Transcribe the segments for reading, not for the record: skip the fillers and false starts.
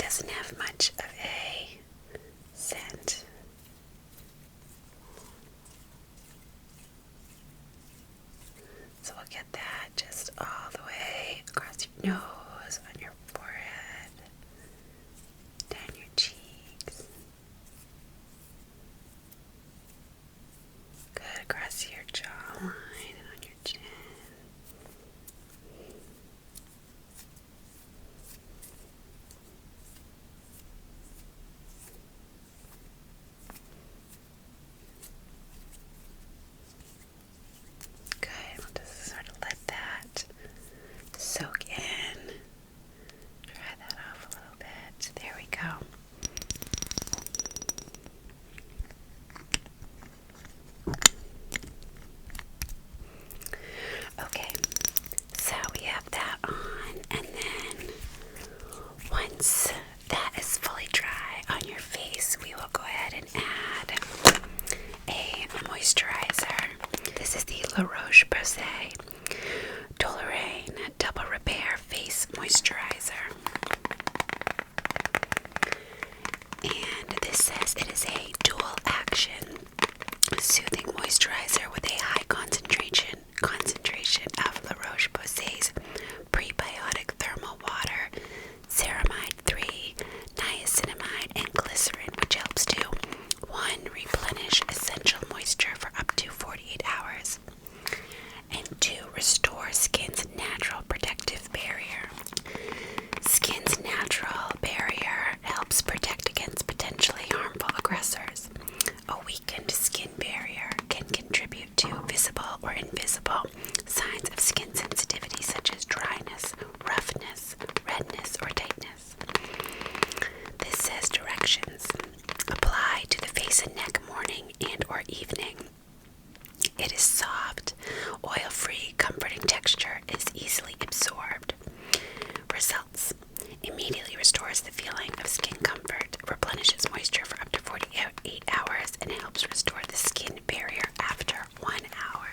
doesn't have much of a scent. So we'll get that just all the way across your nose, on your forehead, down your cheeks. Good, across your jawline and on your chin. Good, we'll just sort of let that soak in. Dry that off a little bit. There we go. Okay, so we have that on, and then once that is fully dry on your face, we will go ahead and add a moisturizer. This is the La Roche-Posay Toleraine Double Repair Face Moisturizer. And this says it is a dual action soothing moisturizer with a high concentration of La Roche-Posay's prebiotic thermal water, ceramide 3, niacinamide, and glycerin, which helps to 1. Replenish essential moisture for up to 48 hours, and 2. Restore skin's natural protective barrier. Skin's natural barrier helps protect against potentially harmful aggressors. A weakened skin barrier can contribute to visible or invisible signs of skin sensitivity such as dryness, roughness, redness, or tightness. This says directions. Apply to the face and neck morning and or evening. It is soft, oil-free, comforting texture, is easily absorbed. Results. Immediately restores the feeling of skin comfort, replenishes moisture for up to 48 hours, and helps restore the skin barrier after 1 hour.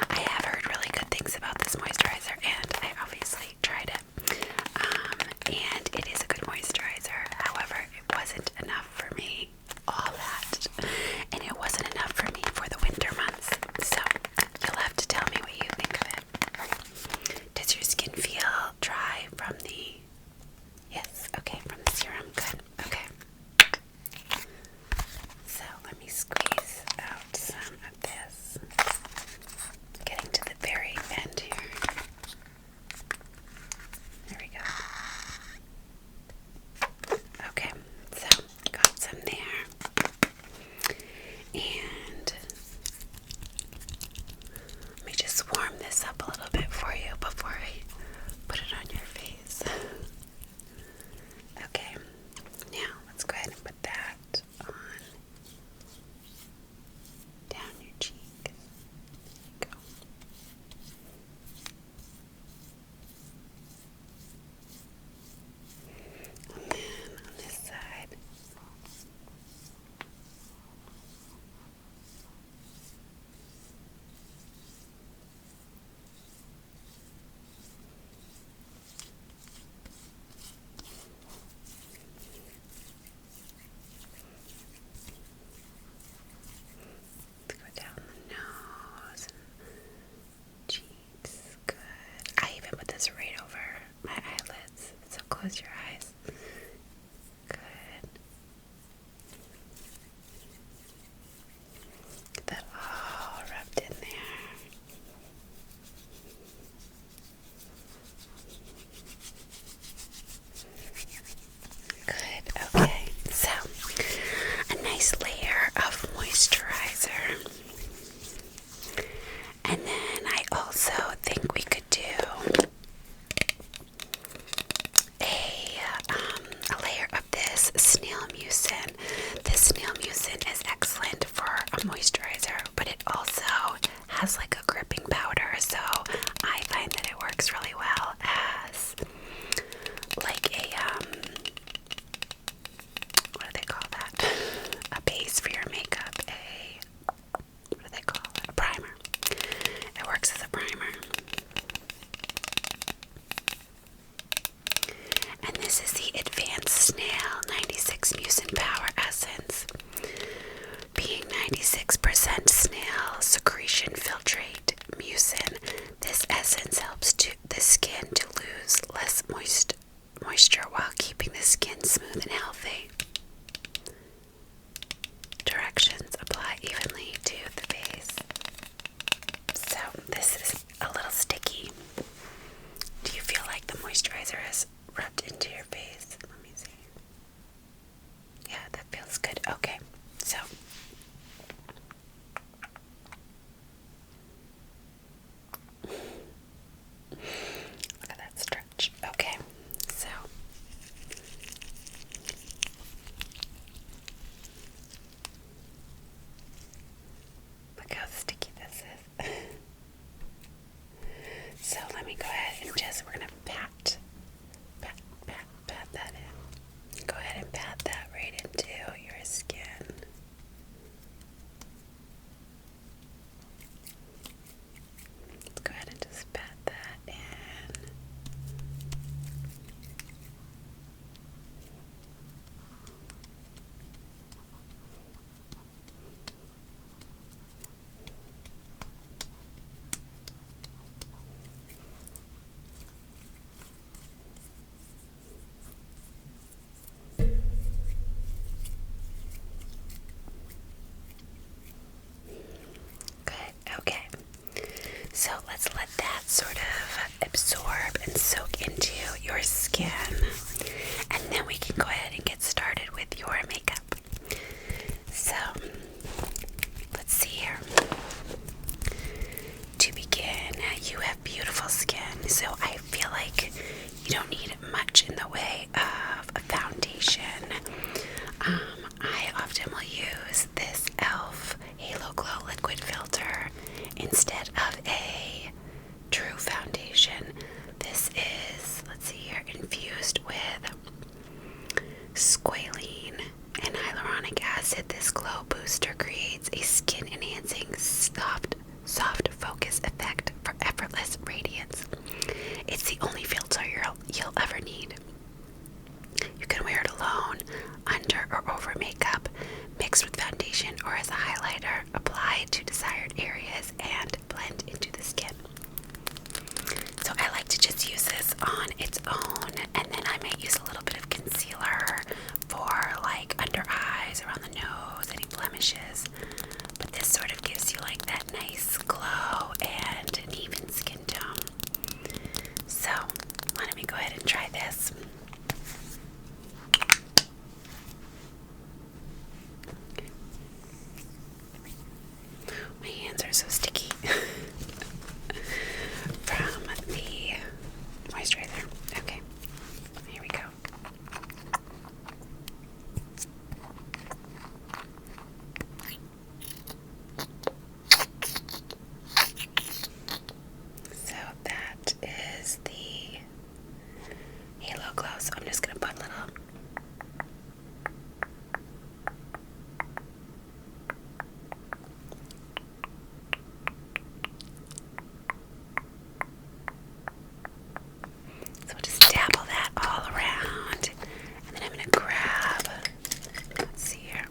I have heard really good things about this moisturizer, and I obviously tried it. And it is a good moisturizer. However, it wasn't enough for me, all that, and it wasn't enough for me for the winter months. So you'll have to tell me what you think of it. Does your skin feel dry from the... Yes, okay, from the serum. Good, okay. So let me squeeze out some of this. Getting to the very end here. There we go. Okay, so got some there. And let me just warm this up a little bit for you before I put it on your face. Okay, now let's go ahead and put that on down your cheek. Go. And then on this side. Let's go down the nose and cheeks. Good. I even put this right over my eyelids, so close your eyes. Good. Get that all rubbed in there. Good. Okay. So, a nice layer of moisturizer. And then I also think we could do a layer of this snail mucin. This snail mucin is excellent for a moisturizer, but it also has like a gripping powder, so I find that it works really well as like a what do they call that? A base for your makeup. What do they call it? A primer. It works as a primer. And this is the moisture while keeping the skin smooth and healthy. Directions: apply evenly to the face. So this is a little sticky. Do you feel like the moisturizer has rubbed into your face? Let me see. Yeah, that feels good. Okay, so look at that stretch. Okay, so look how sticky this is. So let me go ahead and we're gonna pat that in. Go ahead and pat that right into your skin. Let's go ahead and just pat that in. Good, okay. So let's let that sort of absorb and soak into your skin. And then we can go ahead and get started with your makeup. So let's see here. To begin, you have beautiful skin, so I feel like you don't need much in the way of a foundation. I often will use this e.l.f. Halo Glow Liquid Filter instead of a true foundation. This is, let's see here, infused with squalene and hyaluronic acid. This glow booster creates a skin enhancing soft focus effect for effortless radiance. It's the only filter you'll ever need. You can wear it alone, under or over makeup, mixed with foundation or as a highlighter. Apply to desired areas and blend into the skin. So I like to just use this on its own, and then I might use a little bit of concealer for like under eyes, around the nose, any blemishes. But this sort of gives you like that nice glow and an even skin tone. So let me go ahead and try this. My hands are so sticky from the moisturizer. Okay, here we go. So that is the Halo Glow. So I'm just gonna put a little. So we'll just dabble that all around, and then I'm gonna grab, let's see here,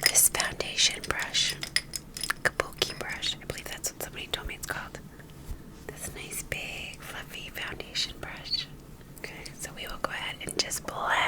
this foundation brush, kabuki brush. I believe that's what somebody told me it's called. This nice big fluffy foundation brush. Okay, so we will go ahead and just blend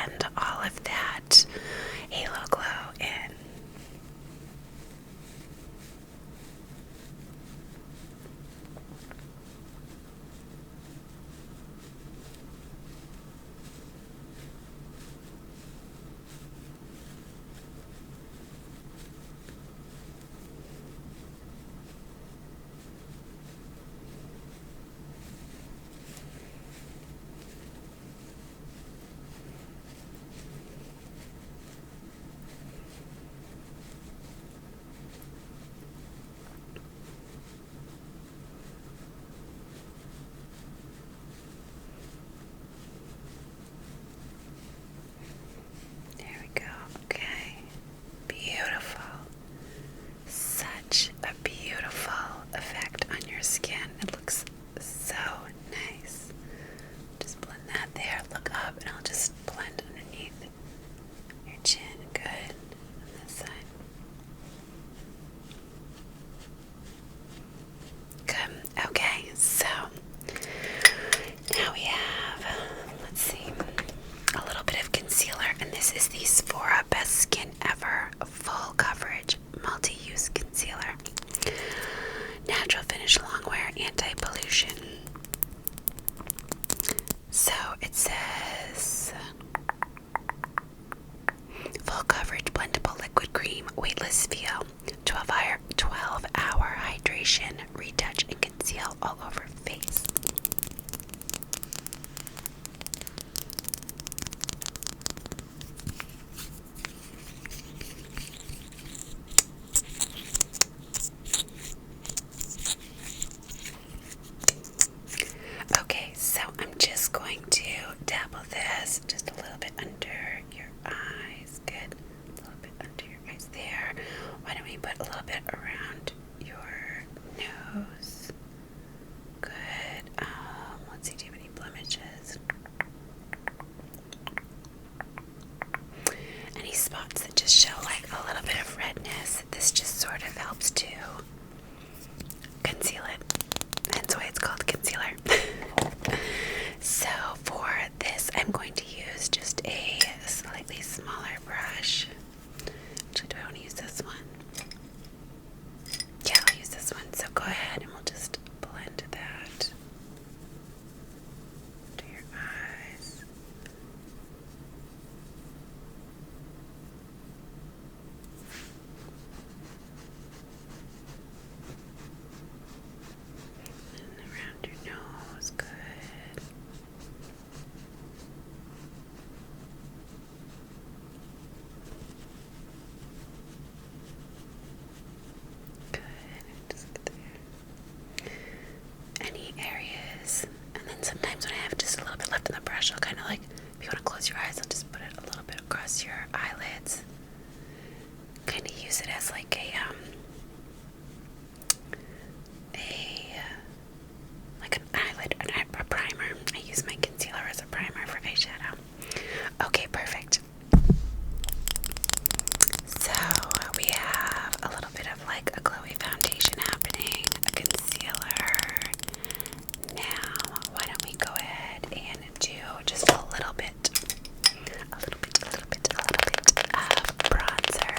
us just a little bit under your eyes. Good. A little bit under your eyes there. Why don't we put a little bit around your nose? Good. Let's see, do you have any blemishes? Any spots that just show like a little bit of redness? This just sort of helps to conceal it. That's why it's called concealer. So for this, I'm going to use just a slightly smaller brush. Actually, do I want to use this one? Yeah, I'll use this one. So go ahead and we'll just blend that to your eyes. And around your nose, good. Good, just there. Any areas, and then sometimes when I have just a little bit left in the brush, I'll kind of like, if you want to close your eyes, I'll just put it a little bit across your eyelids. Kind of use it as like like an eyelid, a primer. I use my concealer as a primer for eyeshadow. Okay, perfect. So we have a little bit of like a glowy foundation happening, a concealer. Now, why don't we go ahead and do just a little bit of bronzer.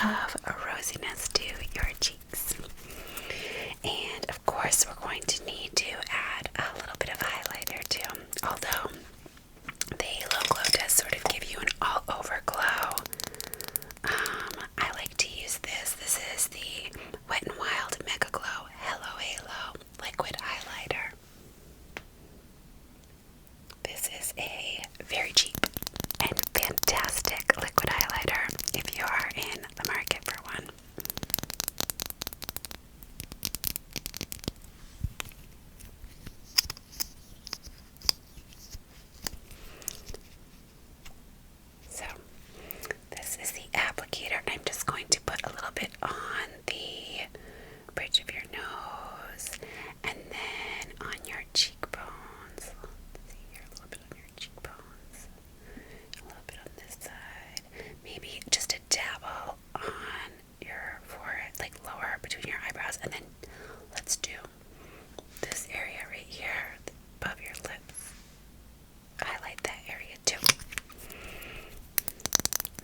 of a rosiness to your cheeks. And of course, we're going to need to add a little bit of highlighter too. Although the Halo Glow does sort of give you an all-over glow, I like to use this. This is the Wet n Wild Mega Glow Hello Halo Liquid Highlighter. This is a very cheap and fantastic liquid highlighter if you are in the market for one. So, this is the applicator. I'm just going to put a little bit on the bridge of your nose and then on your cheekbones. Let's see here, a little bit on your cheekbones, a little bit on this side, maybe just a dabble on your forehead, like lower between your eyebrows, and then let's do this area right here above your lips. Highlight that area too.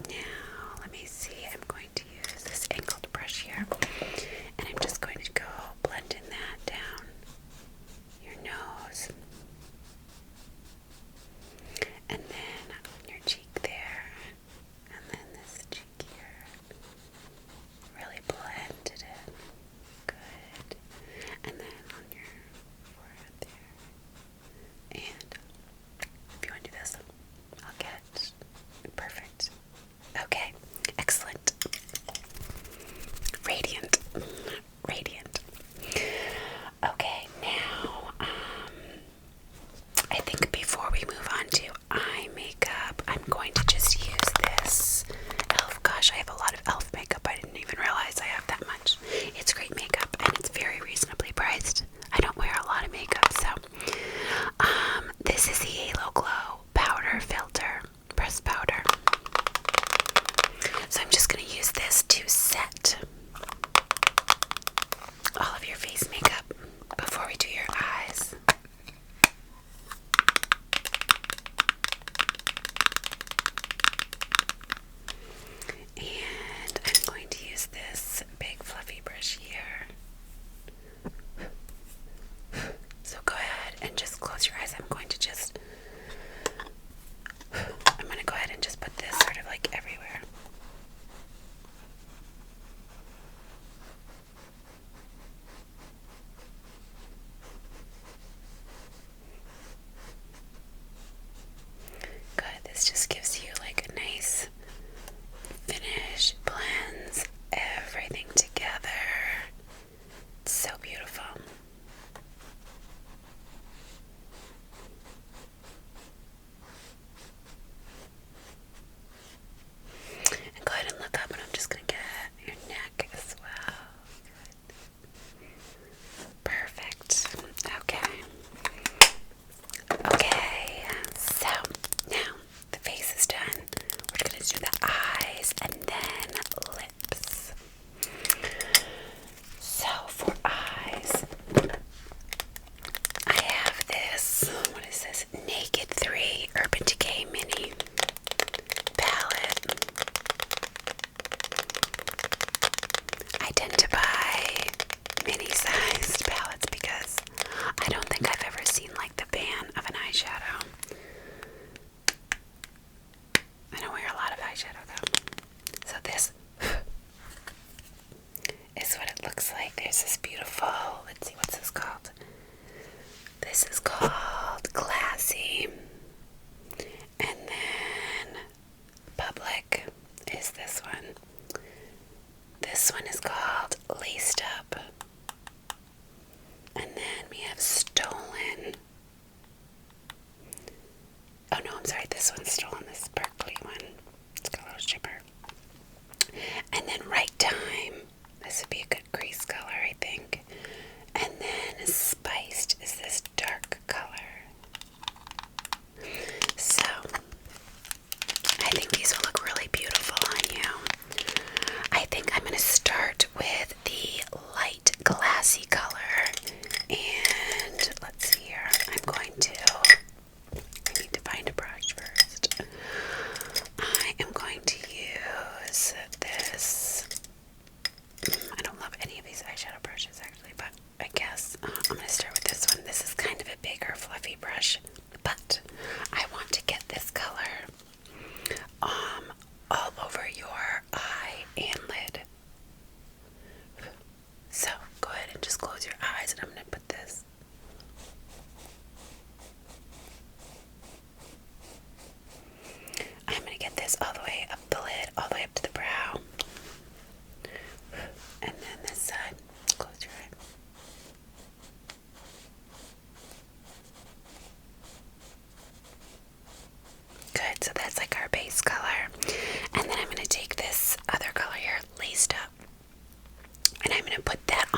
Now, let me see. I'm going to use this angled brush here, and I'm just going to go blending that down your nose, and then on your cheek there, and then this cheek here. Really blend it in. Good. And then on your forehead there. And if you want to do this, I'll get it. Perfect. Okay. Excellent. Radiant. Radiant. Okay, now, I think before we move on to eye makeup, I'm going to just use this e.l.f. Gosh, I have a lot of e.l.f. makeup. I didn't even realize I have that much. It's great makeup, and it's very reasonably priced. I don't wear a lot of makeup, so this is the Halo Glow Powder Filter, pressed powder. So I'm just going to use this to set all of your face makeup before we do your eyes. And I'm going to use this big fluffy brush here. So go ahead and just close your eyes. I'm going to go ahead and just put this sort of like everywhere. Good. This just gives you like a nice finish, blends everything together. It's so beautiful. And go ahead and look up, and I'm just going to get your neck as well. Good. Perfect. Okay. Okay, so now the face is done. We're going to do the eyes and then lips. So for eyes, I have this, what is this? Naked 3 Urban Decay Mini palette. I tend to buy mini-sized palettes because I don't think I've ever seen like the ban of an eyeshadow. I don't wear a lot of eyeshadow though. So this is what it looks like. There's this beautiful, let's see, what's this called? This is called Classy. And then Public is this one. This one is called Laced Up. And then we have Stolen. Oh no, I'm sorry, this one's Stolen, this sparkly one. It's got a little shimmer. And then Right Time. This would be a good crease color, I think. And then Spiced is this dark color. So, I think these will look really beautiful on you. I think I'm going to start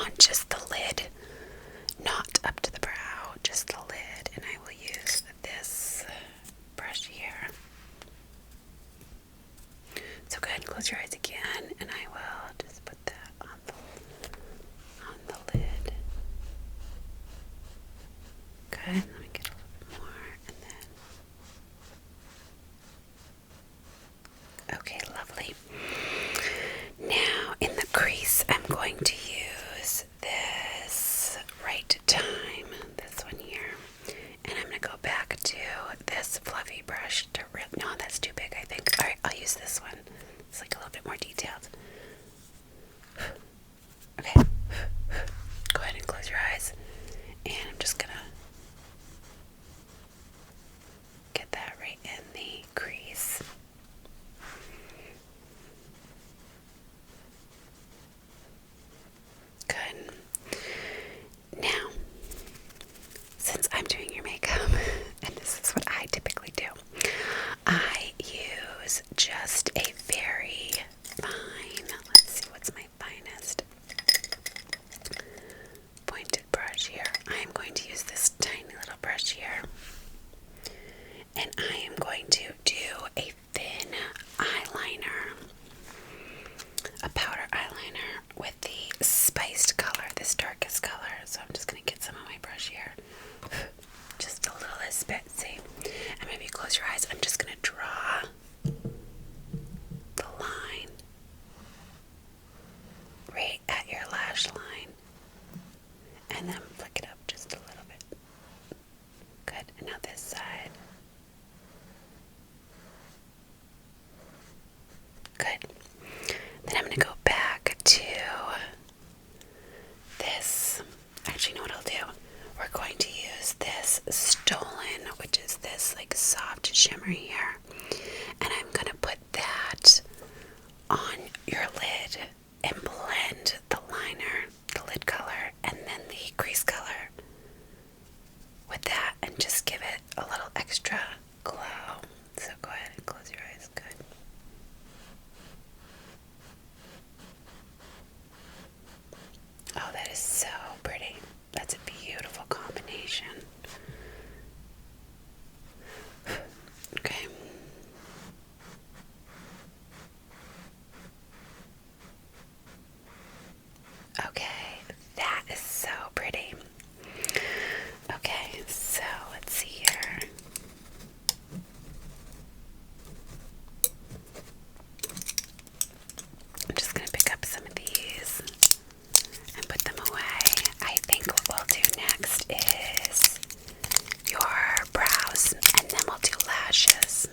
on just the lid, not up to the brow, just the lid. And I will use this brush here. So go ahead and close your eyes again, and I will just put that on the lid. Good. Let me get a little bit more, and then. Okay, lovely. Now in the crease, I'm going to use this Right Time, this one here, and I'm gonna go back to this fluffy brush to no, that's too big, I think. All right, I'll use this one. It's like a little bit more detailed. Okay. Go ahead and close your eyes, and I'm just gonna get that right in the crease. Good. Now, since I'm doing your makeup, and this is what I typically do, I use just a very fine, let's see, what's my finest pointed brush here. I am going to use this tiny little brush here, and I am going to do a thin eyeliner, a powder eyeliner with the spiced color, this darkest color. So I'm just going to get some on my brush here, just a little bit, see? And maybe close your eyes. I'm just going to draw the line right at your lash line, and then flick it up just a little bit. Good. And now this side. Good. Then I'm going to go back to this. Actually, you know what I'll do? We're going to use this Stolen, which is this like soft shimmer here. And I'm going to put that on your lid and blend the liner, the lid color, and then the crease color with that, and just give it a little extra glow. So go ahead and close your eyes. Good. Oh, that is so pretty. That's a beautiful combination. Okay. Okay, that is so pretty. Okay, so let's see here. I'm just going to pick up some of these and put them away. I think what we'll do next is your brows, and then we'll do lashes.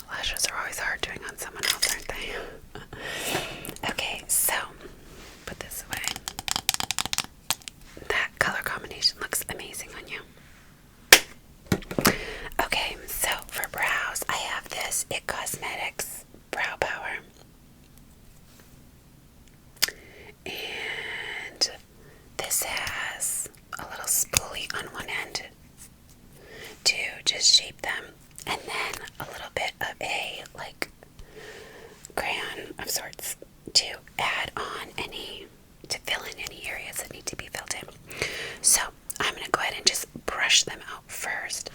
Lashes are always hard doing on someone else, aren't they? Okay, so put this away. That color combination looks amazing on you. Okay, so for brows, I have this It Cosmetics Brow Power. And this has a little spoolie on one end to just shape them, and then a little bit of a like crayon of sorts to add on to fill in any areas that need to be filled in. So I'm going to go ahead and just brush them out first.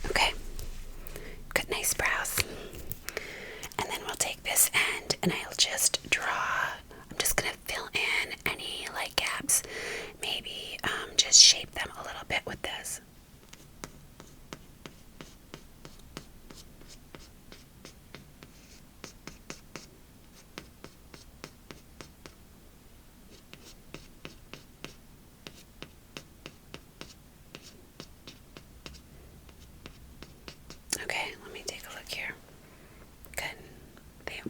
Okay, good, nice brows. And then we'll take this end, and I'll just draw. I'm just gonna fill in any like gaps, maybe just shape them a little bit with this. Okay, let me take a look here. Good.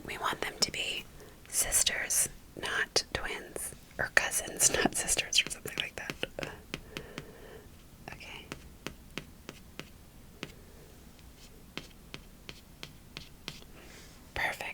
We want them to be sisters, not twins, or cousins, not sisters, or something like that. Okay. Perfect.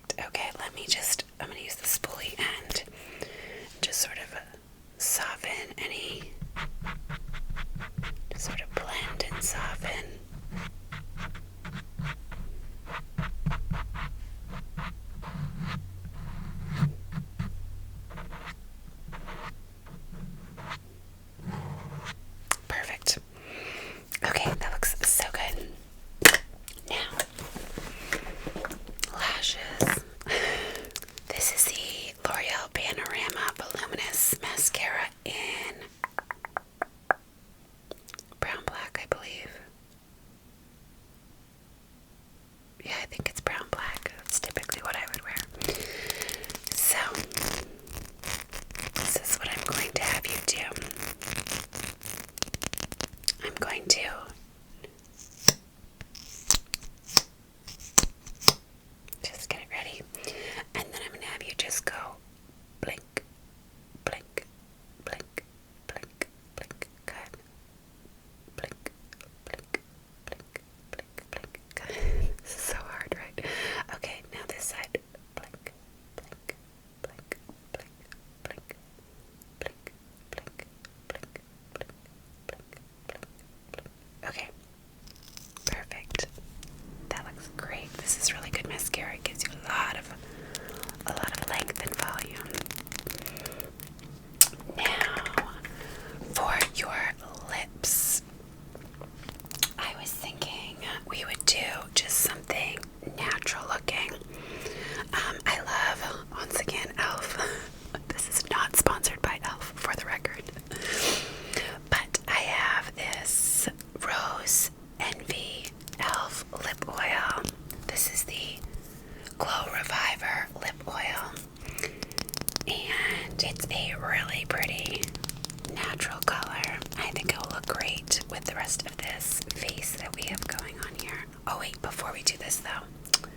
before we do this though,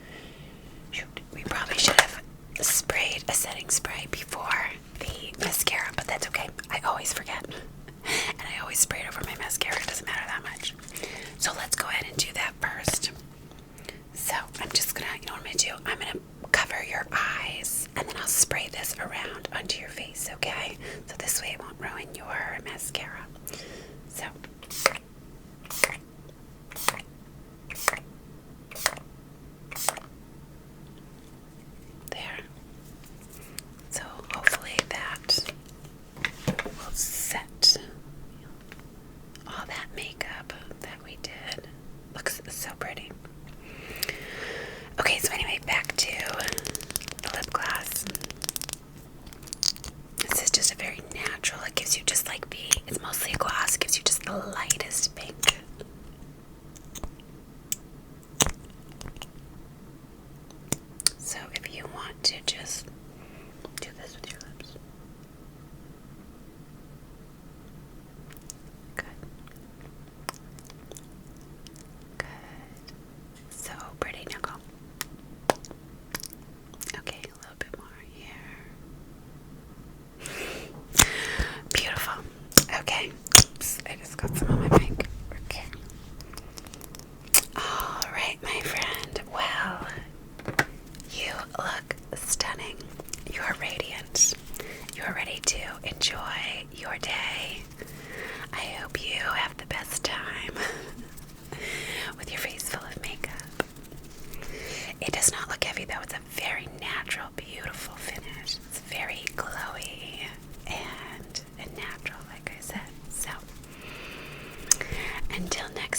shoot, we probably should have sprayed a setting spray before the mascara, but that's okay. I always forget. And I always spray it over my mascara. It doesn't matter that much. So let's go ahead and do that first. So I'm just gonna, you know what I'm gonna do? I'm gonna cover your eyes and then I'll spray this around onto your face, okay? So this way it won't ruin your mascara. So there. So hopefully that will set all that makeup that we did. Looks so pretty. Okay, so anyway, back to the lip gloss. This is just a very natural, it gives you just like it's mostly a gloss, it gives you just the lightest pink. So if you want to just do this with your lips. Good. Good. So pretty. Now go. Okay, a little bit more here. Beautiful. Okay. Oops, I just got some on my mic. Okay. Alright, my friend. Well, you look stunning. You are radiant. You are ready to enjoy your day. I hope you have the best time with your face full of makeup. It does not look heavy though. It's a very natural, beautiful finish. It's very glowy and natural, like I said. So, until next